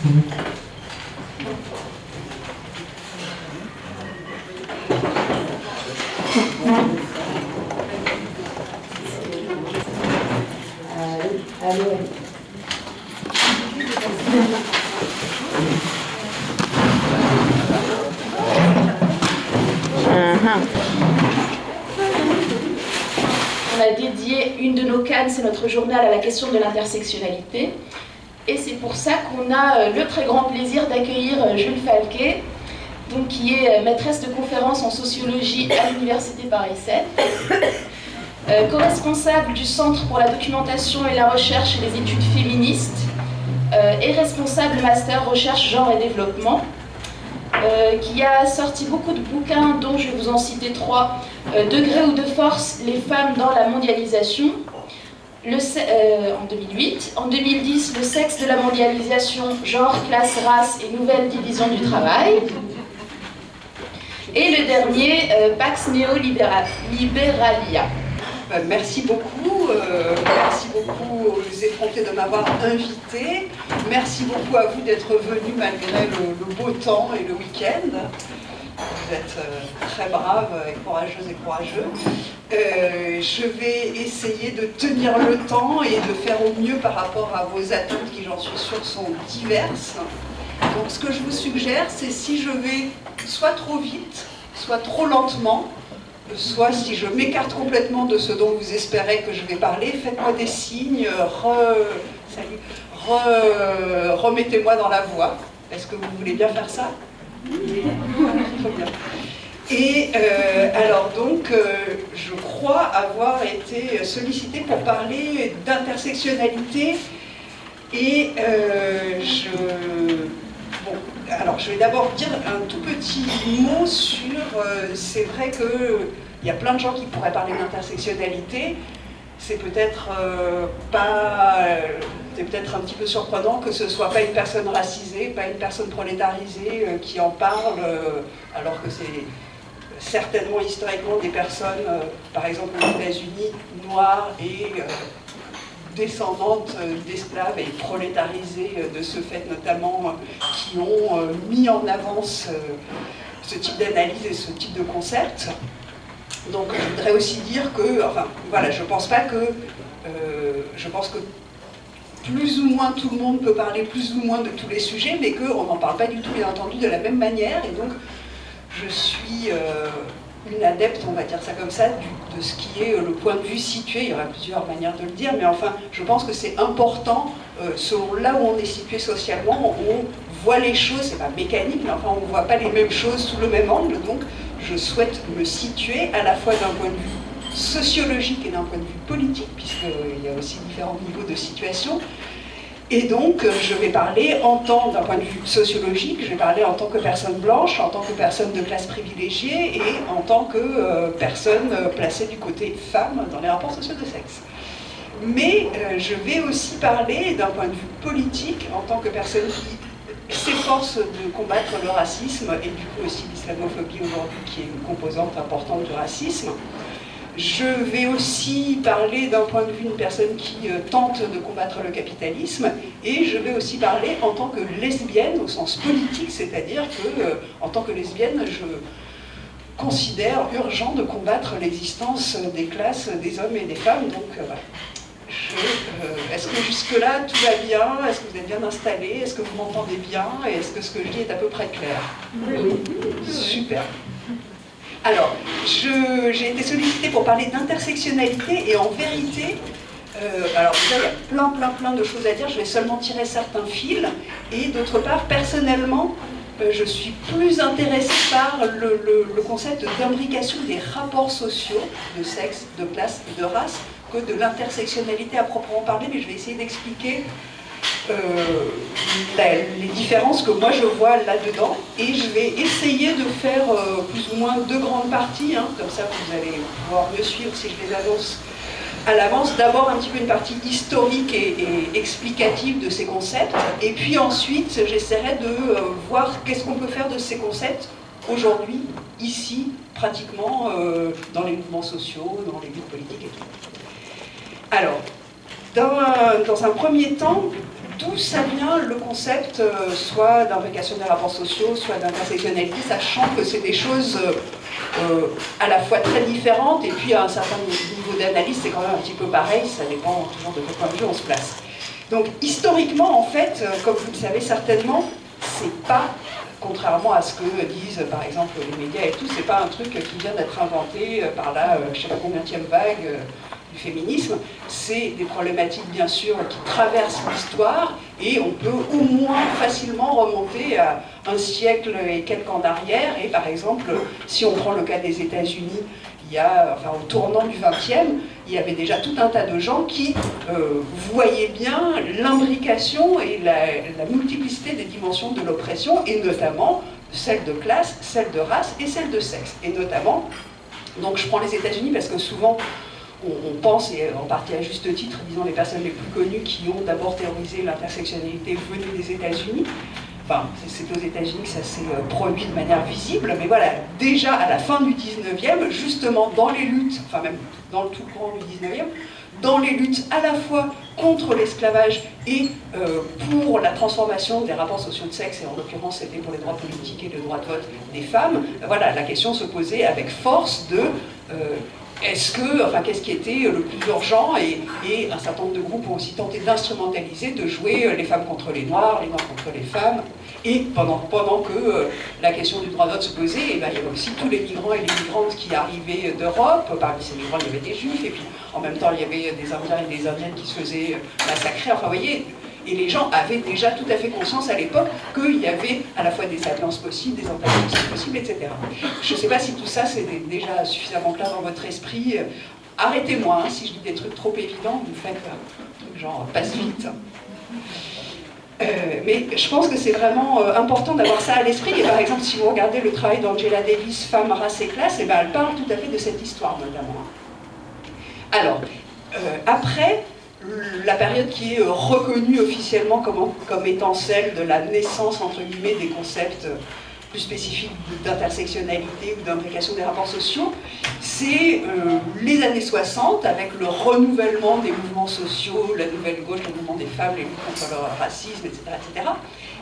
On a dédié une de nos cannes, c'est notre journal, à la question de l'intersectionnalité. Et c'est pour ça qu'on a le très grand plaisir d'accueillir Jules Falquet, donc, qui est maîtresse de conférences en sociologie à l'Université Paris 7, co-responsable du Centre pour la documentation et la recherche et les études féministes, et responsable master recherche genre et développement, qui a sorti beaucoup de bouquins, dont je vais vous en citer 3. Degré ou de force, les femmes dans la mondialisation, en 2008. En 2010, le sexe de la mondialisation, genre, classe, race et nouvelle division du travail. Et le dernier, Pax Neoliberalia. Merci beaucoup aux effrontés de m'avoir invité. Merci beaucoup à vous d'être venus malgré le beau temps et le week-end. Vous êtes très braves et courageuses et courageux. Je vais essayer de tenir le temps et de faire au mieux par rapport à vos attentes qui, j'en suis sûre, sont diverses. Donc ce que je vous suggère, c'est si je vais soit trop vite, soit trop lentement, soit si je m'écarte complètement de ce dont vous espérez que je vais parler, faites-moi des signes, remettez-moi dans la voie. Est-ce que vous voulez bien faire ça? Oui. Très bien. Et alors donc, je crois avoir été sollicitée pour parler d'intersectionnalité et Bon, alors je vais d'abord dire un tout petit mot sur... c'est vrai qu'il y a plein de gens qui pourraient parler d'intersectionnalité. C'est peut-être c'est peut-être un petit peu surprenant que ce ne soit pas une personne racisée, pas une personne prolétarisée qui en parle, alors que c'est certainement historiquement des personnes, par exemple aux États-Unis, noires et descendantes d'esclaves et prolétarisées de ce fait notamment, qui ont mis en avant ce type d'analyse et ce type de concept. Donc je voudrais aussi dire que, enfin voilà, je pense que plus ou moins tout le monde peut parler plus ou moins de tous les sujets, mais qu'on n'en parle pas du tout, bien entendu, de la même manière. Et donc je suis une adepte, on va dire ça comme ça, de ce qui est le point de vue situé. Il y aura plusieurs manières de le dire, mais enfin, je pense que c'est important, selon là où on est situé socialement, on voit les choses, c'est pas mécanique, mais enfin, on ne voit pas les mêmes choses sous le même angle. Donc, je souhaite me situer à la fois d'un point de vue sociologique et d'un point de vue politique, puisqu'il y a aussi différents niveaux de situation. Et donc, je vais parler d'un point de vue sociologique, je vais parler en tant que personne blanche, en tant que personne de classe privilégiée et en tant que personne placée du côté femme dans les rapports sociaux de sexe. Mais je vais aussi parler d'un point de vue politique, en tant que personne qui s'efforce de combattre le racisme et du coup aussi l'islamophobie aujourd'hui, qui est une composante importante du racisme. Je vais aussi parler d'un point de vue d'une personne qui tente de combattre le capitalisme, et je vais aussi parler en tant que lesbienne au sens politique, c'est-à-dire que en tant que lesbienne, je considère urgent de combattre l'existence des classes des hommes et des femmes. Donc voilà. Est-ce que jusque-là tout va bien? Est-ce que vous êtes bien installés? Est-ce que vous m'entendez bien? Et est-ce que ce que je dis est à peu près clair? Oui. Super. Alors, j'ai été sollicitée pour parler d'intersectionnalité et en vérité, alors déjà il y a plein de choses à dire, je vais seulement tirer certains fils, et d'autre part, personnellement, je suis plus intéressée par le concept d'imbrication des rapports sociaux, de sexe, de classe et de race, que de l'intersectionnalité à proprement parler, mais je vais essayer d'expliquer les différences que moi je vois là-dedans, et je vais essayer de faire plus ou moins deux grandes parties, hein, comme ça vous allez pouvoir mieux suivre si je les annonce à l'avance. D'abord un petit peu une partie historique et explicative de ces concepts, et puis ensuite j'essaierai de voir qu'est-ce qu'on peut faire de ces concepts aujourd'hui, ici, pratiquement, dans les mouvements sociaux, dans les luttes politiques et tout. Alors, dans un premier temps, d'où d'où ça vient le concept soit d'imbrication des rapports sociaux, soit d'intersectionnalité, sachant que c'est des choses à la fois très différentes, et puis à un certain niveau d'analyse, c'est quand même un petit peu pareil, ça dépend toujours de quel point de vue on se place. Donc historiquement, en fait, comme vous le savez certainement, c'est pas, contrairement à ce que disent par exemple les médias et tout, c'est pas un truc qui vient d'être inventé par là, je sais pas combienième vague du féminisme, c'est des problématiques bien sûr qui traversent l'histoire, et on peut au moins facilement remonter à un siècle et quelques en arrière. Et par exemple, si on prend le cas des États-Unis, il y a, enfin, au tournant du XXe, il y avait déjà tout un tas de gens qui voyaient bien l'imbrication et la multiplicité des dimensions de l'oppression, et notamment celle de classe, celle de race et celle de sexe. Et notamment, donc je prends les États-Unis parce que souvent on pense, et en partie à juste titre, disons les personnes les plus connues qui ont d'abord théorisé l'intersectionnalité venues des États-Unis. Enfin, c'est aux États-Unis que ça s'est produit de manière visible, mais voilà, déjà à la fin du 19e, justement dans les luttes, enfin même dans le tout courant du 19e, dans les luttes à la fois contre l'esclavage et pour la transformation des rapports sociaux de sexe, et en l'occurrence c'était pour les droits politiques et le droit de vote des femmes, voilà, la question se posait avec force de qu'est-ce qui était le plus urgent, et un certain nombre de groupes ont aussi tenté d'instrumentaliser, de jouer les femmes contre les noirs contre les femmes, et pendant que la question du droit de vote se posait, il y avait aussi tous les migrants et les migrantes qui arrivaient d'Europe. Parmi ces migrants, il y avait des juifs, et puis en même temps, il y avait des Indiens et des Indiennes qui se faisaient massacrer, enfin vous voyez. Et les gens avaient déjà tout à fait conscience à l'époque qu'il y avait à la fois des alliances possibles, des antagonies possibles, etc. Je ne sais pas si tout ça c'est déjà suffisamment clair dans votre esprit. Arrêtez-moi, hein, si je dis des trucs trop évidents, vous faites genre passe vite. Mais je pense que c'est vraiment important d'avoir ça à l'esprit. Et par exemple, si vous regardez le travail d'Angela Davis, Femmes, race et classe, et ben, elle parle tout à fait de cette histoire notamment. Alors, après, la période qui est reconnue officiellement comme étant celle de la naissance, entre guillemets, des concepts plus spécifiques d'intersectionnalité ou d'imbrication des rapports sociaux, c'est les années 60, avec le renouvellement des mouvements sociaux, la nouvelle gauche, le mouvement des femmes, les luttes contre le racisme, etc., etc.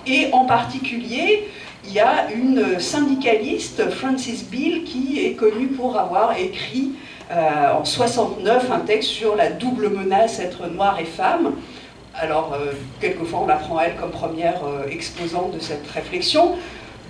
Et en particulier, il y a une syndicaliste, Frances Beale, qui est connue pour avoir écrit en 69 un texte sur la double menace être noire et femme. Alors, quelquefois on la prend elle comme première exposante de cette réflexion.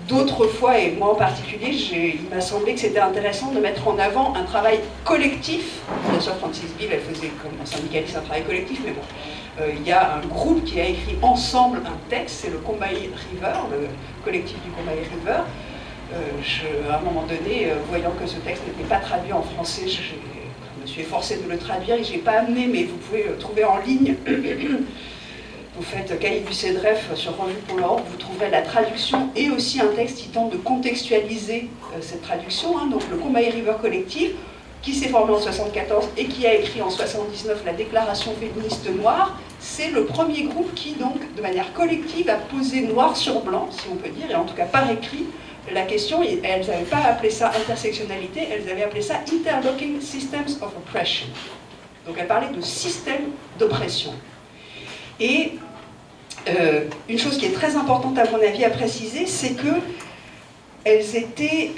D'autres fois, et moi en particulier, il m'a semblé que c'était intéressant de mettre en avant un travail collectif. Bien sûr, Frances Beale, elle faisait comme syndicaliste un travail collectif, mais bon, il y a un groupe qui a écrit ensemble un texte, c'est le Combahee River, le collectif du Combahee River. À un moment donné, voyant que ce texte n'était pas traduit en français, je me suis efforcée de le traduire et je ne l'ai pas amené, mais vous pouvez le trouver en ligne. Vous faites Cahier du CEDREF sur revue.org, vous trouverez la traduction et aussi un texte qui tente de contextualiser cette traduction. Hein, donc le Combahee River Collective, qui s'est formé en 1974 et qui a écrit en 1979 la Déclaration féministe noire, c'est le premier groupe qui, donc, de manière collective, a posé noir sur blanc, si on peut dire, et en tout cas par écrit, la question, et elles n'avaient pas appelé ça intersectionnalité, elles avaient appelé ça Interlocking Systems of Oppression. Donc elles parlaient de système d'oppression. Et une chose qui est très importante à mon avis à préciser, c'est que elles étaient...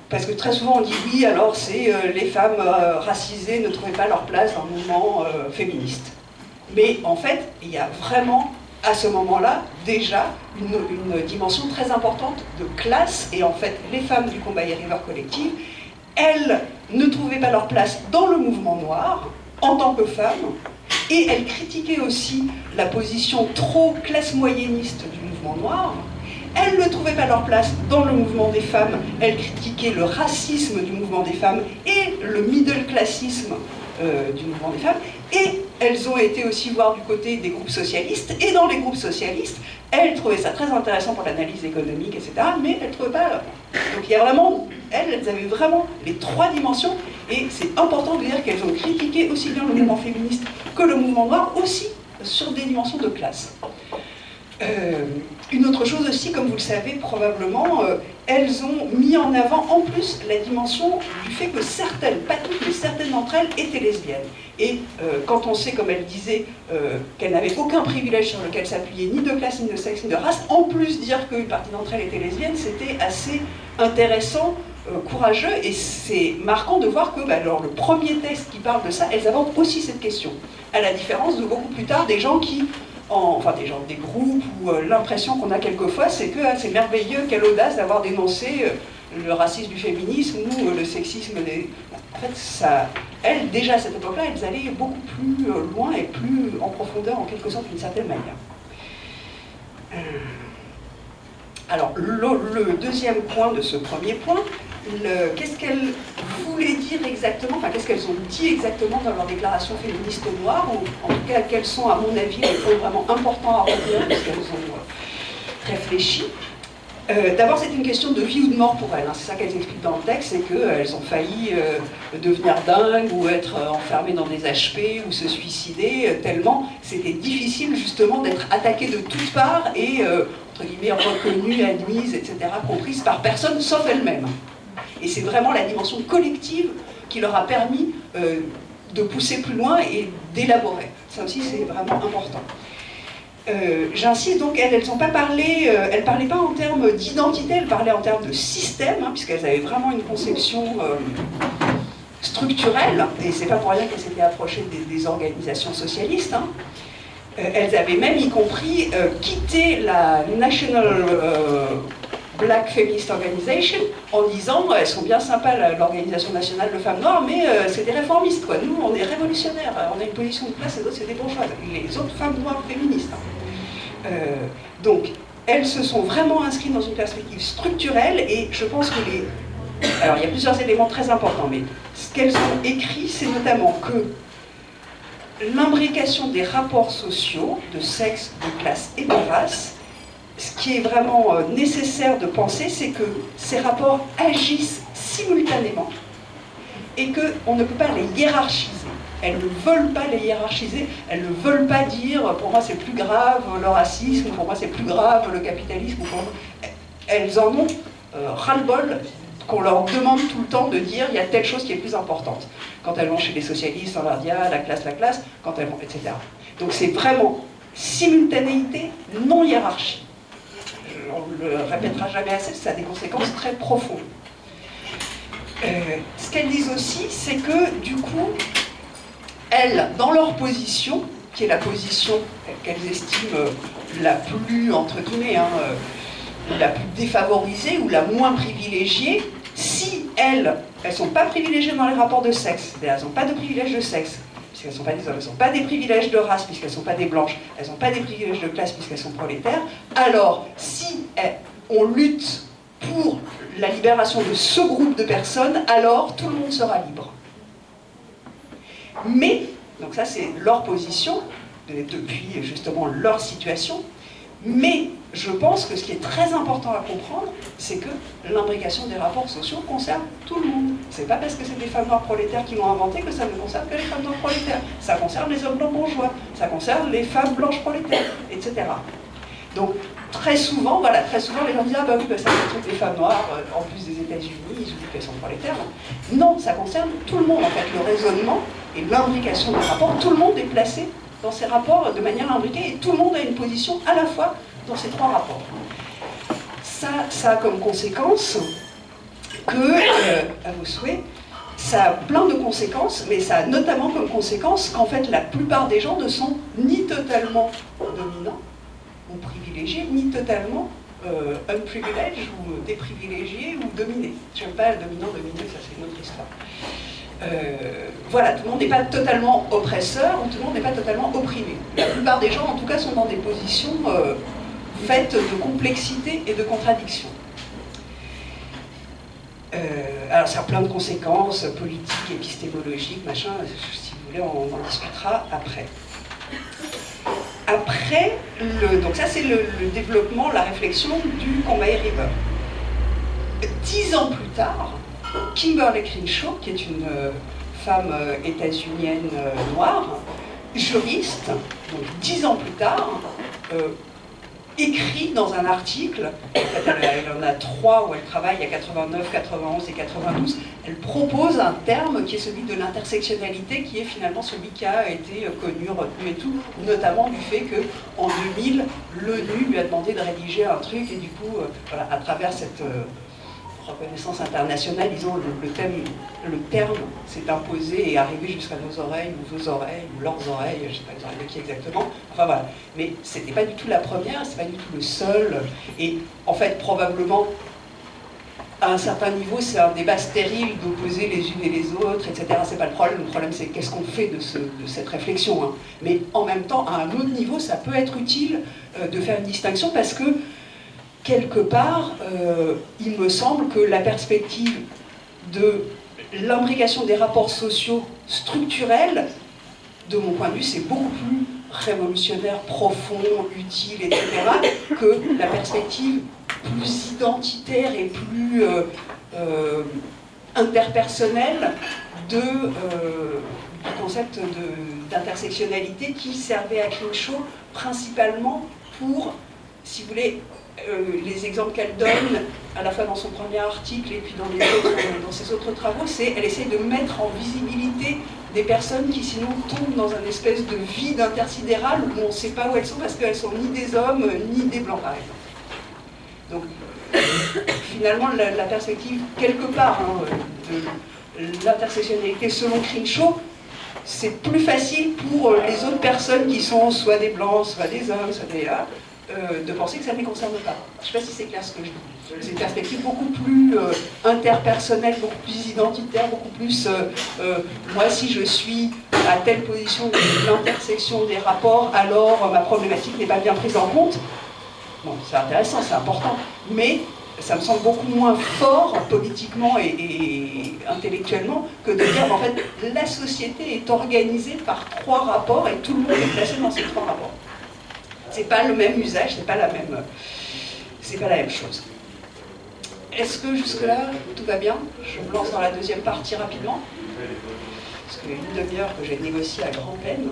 parce que très souvent on dit oui, alors c'est les femmes racisées ne trouvaient pas leur place dans le mouvement féministe. Mais en fait, il y a vraiment, à ce moment-là, déjà une dimension très importante de classe. Et en fait, les femmes du Combahee River Collective, elles ne trouvaient pas leur place dans le mouvement noir en tant que femmes. Et elles critiquaient aussi la position trop classe moyenniste du mouvement noir. Elles ne trouvaient pas leur place dans le mouvement des femmes, elles critiquaient le racisme du mouvement des femmes et le middle classisme du mouvement des femmes, et elles ont été aussi voir du côté des groupes socialistes, et dans les groupes socialistes, elles trouvaient ça très intéressant pour l'analyse économique, etc., mais elles ne trouvaient pas... Donc il y a vraiment... Elles avaient vraiment les trois dimensions, et c'est important de dire qu'elles ont critiqué aussi bien le mouvement féministe que le mouvement noir, aussi sur des dimensions de classe. Une autre chose aussi, comme vous le savez probablement, elles ont mis en avant en plus la dimension du fait que certaines, pas toutes, mais certaines d'entre elles étaient lesbiennes. Et quand on sait, comme elle disait, qu'elle n'avait aucun privilège sur lequel s'appuyer, ni de classe, ni de sexe, ni de race, en plus dire qu'une partie d'entre elles étaient lesbiennes, c'était assez intéressant, courageux, et c'est marquant de voir que alors, le premier texte qui parle de ça, elles abordent aussi cette question, à la différence de beaucoup plus tard des gens qui, enfin des groupes, où l'impression qu'on a quelquefois, c'est que c'est merveilleux, quelle audace d'avoir dénoncé le racisme du féminisme ou le sexisme des... En fait, ça, elles, déjà à cette époque-là, elles allaient beaucoup plus loin et plus en profondeur, en quelque sorte, d'une certaine manière. Alors, le deuxième point de ce premier point, qu'est-ce qu'elles voulaient dire exactement, enfin, qu'est-ce qu'elles ont dit exactement dans leur déclaration féministe noire, ou en tout cas, quels sont, à mon avis, les points vraiment importants à retenir, parce qu'elles ont réfléchi. D'abord, c'est une question de vie ou de mort pour elles. Hein. C'est ça qu'elles expliquent dans le texte, c'est qu'elles ont failli devenir dingues ou être enfermées dans des HP ou se suicider, tellement c'était difficile justement d'être attaquées de toutes parts et, entre guillemets, reconnues, admises, etc., comprises par personne sauf elles-mêmes. Et c'est vraiment la dimension collective qui leur a permis de pousser plus loin et d'élaborer. Ça aussi, c'est vraiment important. J'insiste, donc, elles n'ont pas parlé, elles ne parlaient pas en termes d'identité, elles parlaient en termes de système, hein, puisqu'elles avaient vraiment une conception structurelle, et c'est pas pour rien qu'elles s'étaient approchées des organisations socialistes. Hein. Elles avaient même, y compris, quitté la National Black Feminist Organization en disant elles sont bien sympas l'Organisation nationale de femmes noires, mais c'est des réformistes, quoi. Nous, on est révolutionnaires, on a une position de place, et d'autres, c'est des bourgeoises. Les autres femmes noires féministes. Hein. Donc, elles se sont vraiment inscrites dans une perspective structurelle, et je pense que alors, il y a plusieurs éléments très importants, mais ce qu'elles ont écrit, c'est notamment que l'imbrication des rapports sociaux, de sexe, de classe et de race, ce qui est vraiment nécessaire de penser, c'est que ces rapports agissent simultanément et qu'on ne peut pas les hiérarchiser. Elles ne veulent pas les hiérarchiser, elles ne veulent pas dire « pour moi c'est plus grave le racisme », pour moi c'est plus grave le capitalisme. Elles en ont ras-le-bol qu'on leur demande tout le temps de dire « il y a telle chose qui est plus importante ». Quand elles vont chez les socialistes, on leur dit « ah, la classe, quand elles vont, etc. » Donc c'est vraiment simultanéité, non hiérarchie. On ne le répétera jamais assez, ça a des conséquences très profondes. Ce qu'elles disent aussi, c'est que, du coup, elles, dans leur position, qui est la position qu'elles estiment la plus, entre guillemets, hein, la plus défavorisée ou la moins privilégiée, si elles ne sont pas privilégiées dans les rapports de sexe, c'est-à-dire elles n'ont pas de privilège de sexe, puisqu'elles ne sont pas des hommes, elles n'ont pas des privilèges de race, puisqu'elles ne sont pas des blanches, elles n'ont pas des privilèges de classe, puisqu'elles sont prolétaires, alors si on lutte pour la libération de ce groupe de personnes, alors tout le monde sera libre. Mais, donc ça c'est leur position, depuis justement leur situation, mais je pense que ce qui est très important à comprendre, c'est que l'imbrication des rapports sociaux concerne tout le monde. C'est pas parce que c'est des femmes noires prolétaires qui l'ont inventé que ça ne concerne que les femmes noires prolétaires. Ça concerne les hommes blancs bourgeois, ça concerne les femmes blanches prolétaires, etc. Donc très souvent, les gens disent « ah bah oui, bah, ça concerne les femmes noires, en plus des États-Unis, ils oublient qu'elles sont prolétaires. » Non, ça concerne tout le monde. En fait, le raisonnement et l'imbrication des rapports, tout le monde est placé dans ces rapports de manière imbriquée, et tout le monde a une position à la fois dans ces trois rapports. Ça a comme conséquence que, à vos souhaits, ça a plein de conséquences, mais ça a notamment comme conséquence qu'en fait la plupart des gens ne sont ni totalement dominants ou privilégiés, ni totalement unprivileged ou déprivilégiés ou dominés. Je n'aime pas dominant, dominé, ça c'est une autre histoire. Voilà, tout le monde n'est pas totalement oppresseur, ou tout le monde n'est pas totalement opprimé. La plupart des gens, en tout cas, sont dans des positions faites de complexité et de contradiction. Alors ça a plein de conséquences politiques, épistémologiques, machin, si vous voulez, on en discutera après. Après, donc ça c'est le développement, la réflexion du Combahee River. 10 ans plus tard, Kimberlé Crenshaw, qui est une femme écrit dans un article, en fait, elle en a 3 où elle travaille, il y a 89, 91 et 92, elle propose un terme qui est celui de l'intersectionnalité, qui est finalement celui qui a été connu, retenu et tout, notamment du fait qu'en 2000, l'ONU lui a demandé de rédiger un truc, et du coup, voilà, à travers cette reconnaissance internationale, disons, le terme s'est imposé et est arrivé jusqu'à nos oreilles, ou vos oreilles, ou leurs oreilles, je ne sais pas les oreilles de qui exactement, enfin voilà. Mais c'était pas du tout la première, c'est pas du tout le seul, et en fait, probablement, à un certain niveau, c'est un débat stérile d'opposer les unes et les autres, etc. C'est pas le problème c'est qu'est-ce qu'on fait de cette réflexion, hein. Mais en même temps, à un autre niveau, ça peut être utile de faire une distinction, parce que quelque part, il me semble que la perspective de l'imbrication des rapports sociaux structurels, de mon point de vue, c'est beaucoup plus révolutionnaire, profond, utile, etc., que la perspective plus identitaire et plus interpersonnelle du concept d'intersectionnalité qui servait à Crenshaw principalement pour, si vous voulez, les exemples qu'elle donne, à la fois dans son premier article et puis dans ses autres travaux, c'est qu'elle essaie de mettre en visibilité des personnes qui sinon tombent dans un espèce de vide intersidéral où on ne sait pas où elles sont parce qu'elles sont ni des hommes ni des blancs, par exemple. Donc, finalement, la perspective, quelque part, hein, de l'intersectionnalité selon Crenshaw, c'est plus facile pour les autres personnes qui sont soit des blancs, soit des hommes, soit des... de penser que ça ne les concerne pas. Je ne sais pas si c'est clair ce que je dis. C'est une perspective beaucoup plus interpersonnelle, beaucoup plus identitaire, beaucoup plus... moi, si je suis à telle position de l'intersection des rapports, alors ma problématique n'est pas bien prise en compte. Bon, c'est intéressant, c'est important, mais ça me semble beaucoup moins fort politiquement et intellectuellement que de dire qu'en fait, la société est organisée par 3 rapports et tout le monde est placé dans ces 3 rapports. C'est pas le même usage, c'est pas la même chose. Est-ce que jusque-là, tout va bien? Je me lance dans la deuxième partie rapidement. Parce qu'il y a une demi-heure que j'ai négocié à grand-peine.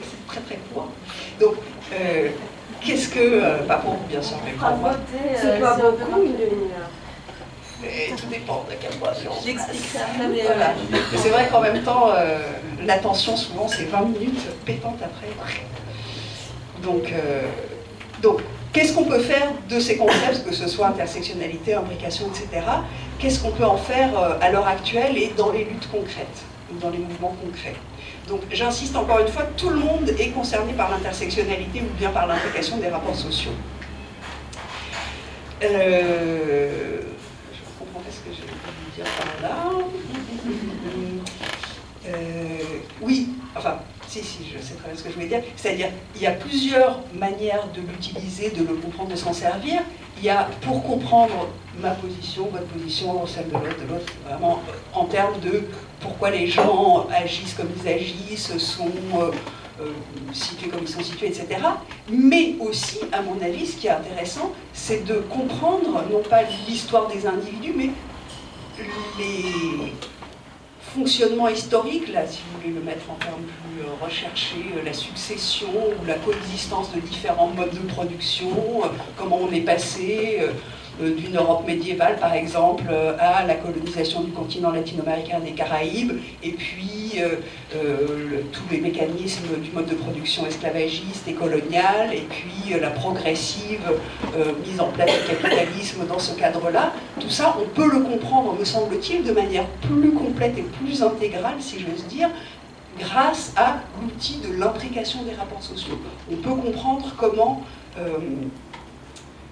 C'est très très court. Donc, qu'est-ce que... pas pour vous, bien sûr, mais pour moi. C'est pas beaucoup, une demi-heure. Et tout dépend de quelle voiture. J'explique ça. Voilà. Mais c'est vrai qu'en même temps, l'attention, souvent, c'est 20 minutes pétantes après. Donc, qu'est-ce qu'on peut faire de ces concepts, que ce soit intersectionnalité, imbrication, etc. Qu'est-ce qu'on peut en faire à l'heure actuelle et dans les luttes concrètes, dans les mouvements concrets? Donc, j'insiste encore une fois, tout le monde est concerné par l'intersectionnalité ou bien par l'imbrication des rapports sociaux. Je comprends pas ce que je veux dire par là. Oui, enfin... Si, je sais très bien ce que je voulais dire. C'est-à-dire, il y a plusieurs manières de l'utiliser, de le comprendre, de s'en servir. Il y a, pour comprendre ma position, votre position, celle de l'autre, vraiment en termes de pourquoi les gens agissent comme ils agissent, sont situés comme ils sont situés, etc. Mais aussi, à mon avis, ce qui est intéressant, c'est de comprendre, non pas l'histoire des individus, mais les fonctionnement historique, là, si vous voulez le mettre en termes plus recherchés, la succession ou la coexistence de différents modes de production, comment on est passé d'une Europe médiévale, par exemple, à la colonisation du continent latino-américain et des Caraïbes, et puis tous les mécanismes du mode de production esclavagiste et colonial, et puis la progressive mise en place du capitalisme dans ce cadre-là. Tout ça, on peut le comprendre, me semble-t-il, de manière plus complète et plus intégrale, si j'ose dire, grâce à l'outil de l'imbrication des rapports sociaux. On peut comprendre comment...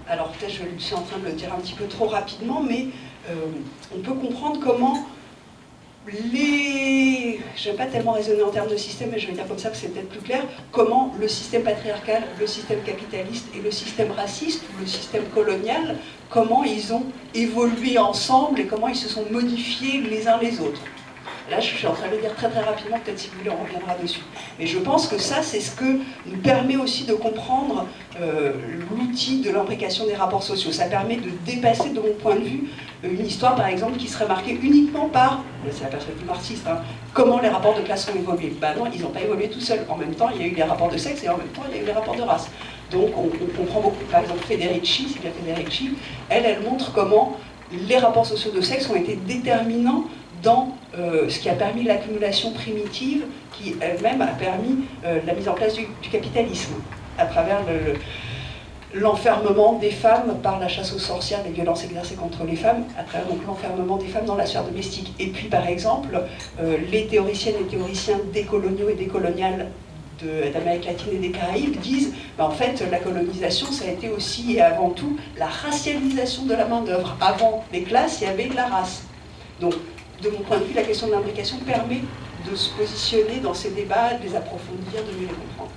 alors peut-être je suis en train de le dire un petit peu trop rapidement, mais on peut comprendre comment je ne vais pas tellement raisonner en termes de système, mais je vais dire comme ça que c'est peut-être plus clair, comment le système patriarcal, le système capitaliste et le système raciste, ou le système colonial, comment ils ont évolué ensemble et comment ils se sont modifiés les uns les autres. Là, je suis en train de le dire très très rapidement, peut-être si vous voulez, on reviendra dessus. Mais je pense que ça, c'est ce que nous permet aussi de comprendre l'outil de l'imbrication des rapports sociaux. Ça permet de dépasser, de mon point de vue, une histoire, par exemple, qui serait marquée uniquement par, c'est la perspective marxiste, hein, comment les rapports de classe ont évolué. Ben non, ils n'ont pas évolué tout seuls. En même temps, il y a eu les rapports de sexe et en même temps, il y a eu les rapports de race. Donc on comprend beaucoup, par exemple Federici, Silvia Federici, elle montre comment les rapports sociaux de sexe ont été déterminants dans ce qui a permis l'accumulation primitive, qui elle-même a permis la mise en place du capitalisme, à travers l'enfermement des femmes par la chasse aux sorcières, les violences exercées contre les femmes, à travers donc l'enfermement des femmes dans la sphère domestique. Et puis par exemple, les théoriciennes et théoriciens décoloniaux et décoloniales d'Amérique latine et des Caraïbes disent en fait la colonisation ça a été aussi et avant tout la racialisation de la main-d'œuvre. Avant les classes, il y avait la race. Donc de mon point de vue, la question de l'imbrication permet de se positionner dans ces débats, de les approfondir, de mieux les comprendre.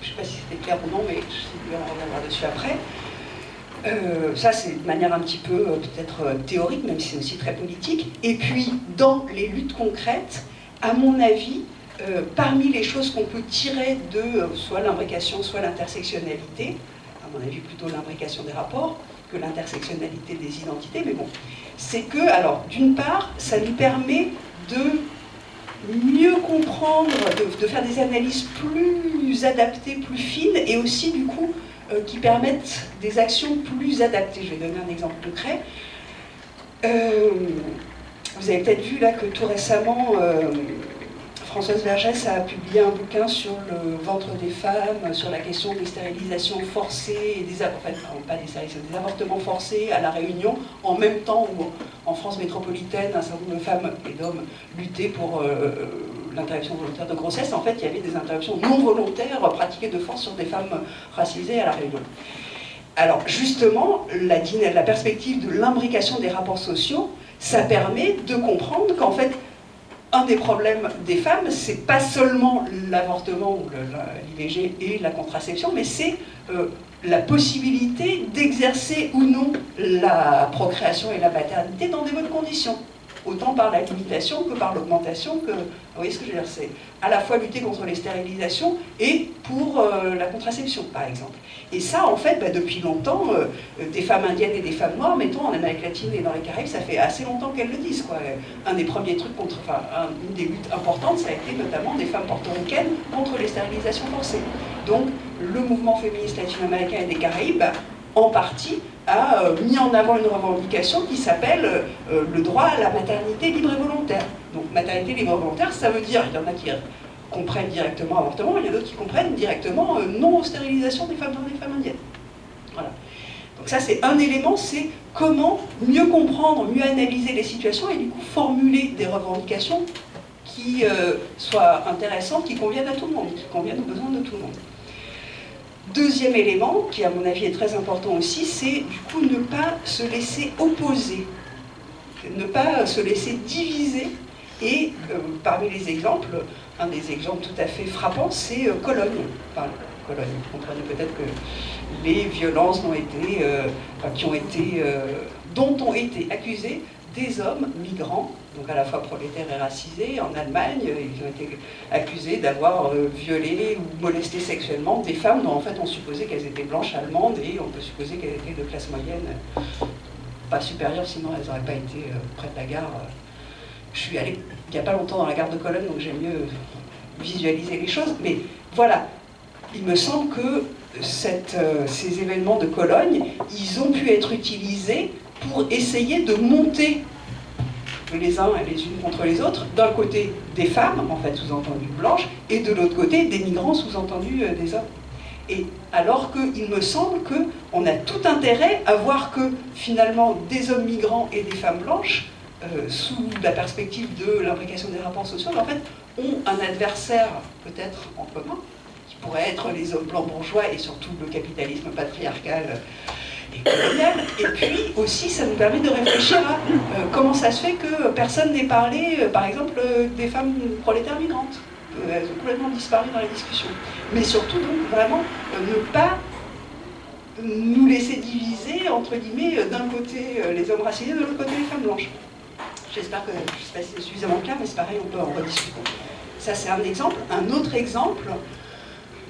Je ne sais pas si c'était clair ou non, mais je vais en revenir dessus après. Ça, c'est de manière un petit peu peut-être théorique, même si c'est aussi très politique. Et puis, dans les luttes concrètes, à mon avis, parmi les choses qu'on peut tirer de soit l'imbrication, soit l'intersectionnalité, à mon avis plutôt l'imbrication des rapports que l'intersectionnalité des identités, mais bon, c'est que, alors, d'une part, ça nous permet de mieux comprendre, de faire des analyses plus adaptées, plus fines, et aussi, du coup, qui permettent des actions plus adaptées. Je vais donner un exemple concret. Vous avez peut-être vu, là, que tout récemment, Françoise Vergès a publié un bouquin sur le ventre des femmes, sur la question des stérilisations forcées, et des avortements forcés à La Réunion, en même temps où en France métropolitaine, un certain nombre de femmes et d'hommes luttaient pour l'interruption volontaire de grossesse. En fait, il y avait des interruptions non volontaires pratiquées de force sur des femmes racisées à La Réunion. Alors justement, la perspective de l'imbrication des rapports sociaux, ça permet de comprendre qu'en fait, un des problèmes des femmes, c'est pas seulement l'avortement ou l'IVG et la contraception, mais c'est la possibilité d'exercer ou non la procréation et la maternité dans des bonnes conditions. Autant par la limitation que par l'augmentation, que, vous voyez ce que je veux dire, c'est à la fois lutter contre les stérilisations et pour la contraception, par exemple. Et ça, en fait, depuis longtemps, des femmes indiennes et des femmes noires, mettons, en Amérique latine et dans les Caraïbes, ça fait assez longtemps qu'elles le disent, quoi. Un des premiers trucs une des luttes importantes, ça a été notamment des femmes portoricaines contre les stérilisations forcées. Donc, le mouvement féministe latino-américain et des Caraïbes, en partie, a mis en avant une revendication qui s'appelle le droit à la maternité libre et volontaire. Donc maternité libre et volontaire, ça veut dire, il y en a qui comprennent directement avortement, il y en a d'autres qui comprennent directement non-stérilisation des femmes dans des femmes indiennes. Voilà. Donc ça c'est un élément, c'est comment mieux comprendre, mieux analyser les situations et du coup formuler des revendications qui soient intéressantes, qui conviennent à tout le monde, qui conviennent aux besoins de tout le monde. Deuxième élément, qui à mon avis est très important aussi, c'est du coup ne pas se laisser opposer, ne pas se laisser diviser. Et parmi les exemples, un des exemples tout à fait frappants, c'est Cologne. Enfin, Cologne, vous comprenez peut-être que les violences dont ont été accusés des hommes migrants, donc à la fois prolétaires et racisés, en Allemagne. Ils ont été accusés d'avoir violé ou molesté sexuellement des femmes dont en fait on supposait qu'elles étaient blanches allemandes et on peut supposer qu'elles étaient de classe moyenne, pas supérieure, sinon elles n'auraient pas été près de la gare. Je suis allée il n'y a pas longtemps dans la gare de Cologne, donc j'aime mieux visualiser les choses, mais voilà, il me semble que ces événements de Cologne, ils ont pu être utilisés pour essayer de monter les uns et les unes contre les autres, d'un côté des femmes, en fait sous-entendu blanches, et de l'autre côté des migrants, sous-entendu des hommes. Et alors qu'il me semble qu'on a tout intérêt à voir que finalement des hommes migrants et des femmes blanches, sous la perspective de l'imbrication des rapports sociaux, en fait, ont un adversaire peut-être en commun, qui pourrait être les hommes blancs bourgeois et surtout le capitalisme patriarcal et colonial. Et puis aussi, ça nous permet de réfléchir à comment ça se fait que personne n'ait parlé, par exemple, des femmes prolétaires migrantes. Elles ont complètement disparu dans la discussion. Mais surtout, donc, vraiment, ne pas nous laisser diviser, entre guillemets, d'un côté les hommes racisés, de l'autre côté les femmes blanches. J'espère que, je ne sais pas si c'est suffisamment clair, mais c'est pareil, on peut en rediscuter. Ça, c'est un exemple. Un autre exemple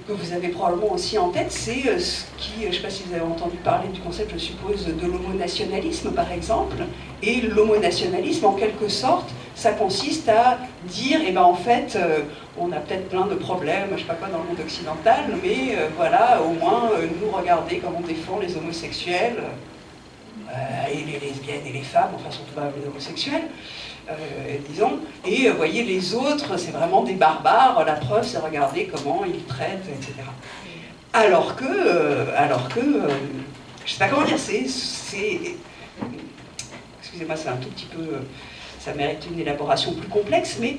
que vous avez probablement aussi en tête, c'est ce qui, je ne sais pas si vous avez entendu parler du concept, je suppose, de l'homonationalisme, par exemple. Et l'homonationalisme, en quelque sorte, ça consiste à dire, eh ben en fait, on a peut-être plein de problèmes, je sais pas quoi, dans le monde occidental, mais voilà, au moins, nous, regardez comment on défend les homosexuels, et les lesbiennes et les femmes, enfin surtout pas les homosexuels, disons, et voyez les autres, c'est vraiment des barbares, la preuve c'est regarder comment ils traitent, etc. Alors que je sais pas comment dire, excusez-moi, c'est un tout petit peu, ça mérite une élaboration plus complexe, mais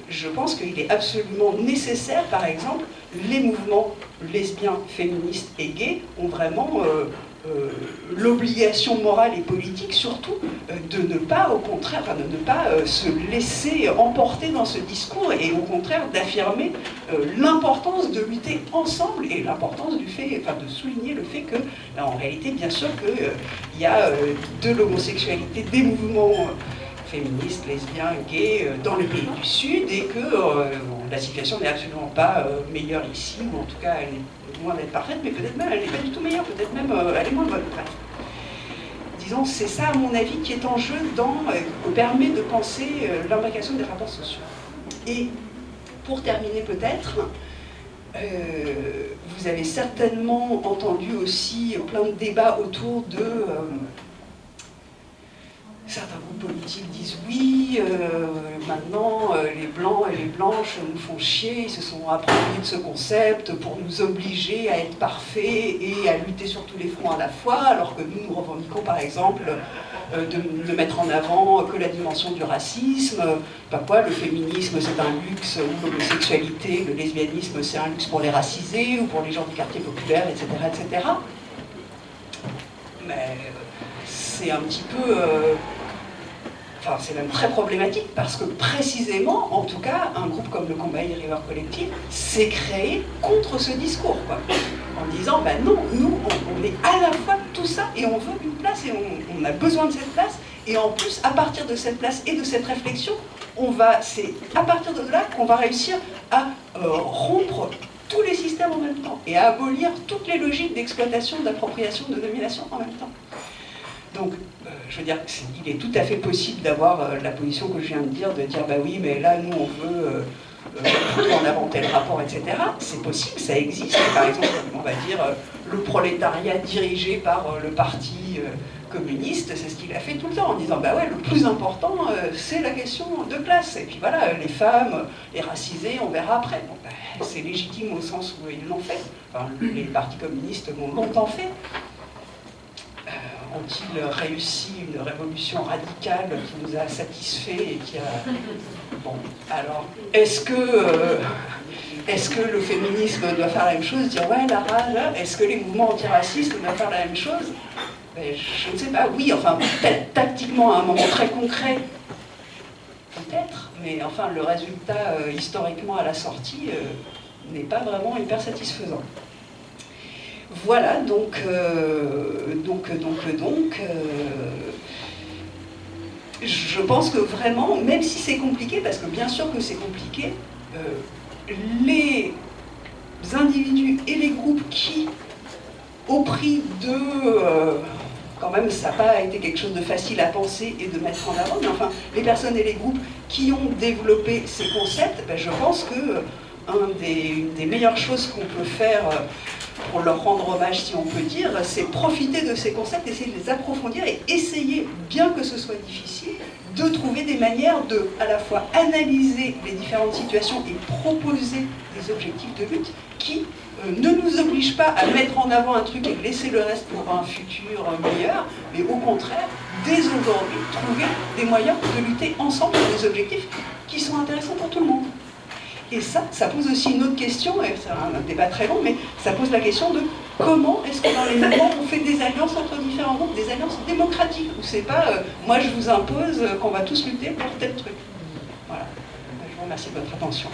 je pense qu'il est absolument nécessaire, par exemple, les mouvements lesbiens, féministes et gays ont vraiment l'obligation morale et politique surtout de ne pas, au contraire, enfin, de ne pas se laisser emporter dans ce discours et au contraire d'affirmer l'importance de lutter ensemble et l'importance du fait, enfin de souligner le fait que, en réalité, bien sûr qu'il y a de l'homosexualité, des mouvements féministes, lesbiens, gays dans les pays du Sud et que la situation n'est absolument pas meilleure ici, ou en tout cas elle est loin d'être parfaite, mais peut-être même elle n'est pas du tout meilleure, peut-être même elle est moins bonne. Bref. Disons, c'est ça à mon avis qui est en jeu permet de penser l'imbrication des rapports sociaux. Et pour terminer peut-être, vous avez certainement entendu aussi plein de débats autour de... certains groupes politiques disent oui, maintenant les blancs et les blanches nous font chier, ils se sont appropriés de ce concept pour nous obliger à être parfaits et à lutter sur tous les fronts à la fois, alors que nous revendiquons par exemple de mettre en avant que la dimension du racisme, pas quoi, le féminisme c'est un luxe, ou l'homosexualité, le lesbianisme c'est un luxe pour les racisés ou pour les gens du quartier populaire, etc. etc. Mais c'est un petit peu... Enfin, c'est même très problématique parce que précisément, en tout cas, un groupe comme le Combahee River Collective s'est créé contre ce discours, quoi. En disant, ben non, nous, on est à la fois tout ça et on veut une place et on a besoin de cette place. Et en plus, à partir de cette place et de cette réflexion, c'est à partir de là qu'on va réussir à rompre tous les systèmes en même temps et à abolir toutes les logiques d'exploitation, d'appropriation, de domination en même temps. Donc, je veux dire, il est tout à fait possible d'avoir la position que je viens de dire bah oui, mais là, nous, on veut en avant tel rapport, etc. C'est possible, ça existe. Par exemple, on va dire, le prolétariat dirigé par le parti communiste, c'est ce qu'il a fait tout le temps, en disant, bah ouais, le plus important, c'est la question de classe. Et puis voilà, les femmes, les racisés, on verra après. Bon, bah, c'est légitime au sens où ils l'ont fait. Enfin, les partis communistes l'ont longtemps fait. Ont-ils réussi une révolution radicale qui nous a satisfait et qui a... Bon, alors, est-ce que le féminisme doit faire la même chose, dire ouais, la rage, est-ce que les mouvements antiracistes doivent faire la même chose? Ben, je ne sais pas, oui, enfin, peut-être tactiquement à un moment très concret, peut-être, mais enfin, le résultat historiquement à la sortie n'est pas vraiment hyper satisfaisant. Voilà, donc, je pense que vraiment, même si c'est compliqué, parce que bien sûr que c'est compliqué, les individus et les groupes qui, au prix de... quand même, ça n'a pas été quelque chose de facile à penser et de mettre en avant, mais enfin, les personnes et les groupes qui ont développé ces concepts, ben, je pense que une des meilleures choses qu'on peut faire pour leur rendre hommage, si on peut dire, c'est profiter de ces concepts, essayer de les approfondir et essayer, bien que ce soit difficile, de trouver des manières de, à la fois, analyser les différentes situations et proposer des objectifs de lutte qui ne nous obligent pas à mettre en avant un truc et laisser le reste pour un futur meilleur, mais au contraire, dès aujourd'hui, trouver des moyens de lutter ensemble pour des objectifs qui sont intéressants pour tout le monde. Et ça pose aussi une autre question, et c'est un débat très long, mais ça pose la question de comment est-ce que dans les mouvements on fait des alliances entre différents groupes, des alliances démocratiques, où c'est pas moi je vous impose qu'on va tous lutter pour tel truc. Voilà. Je vous remercie de votre attention.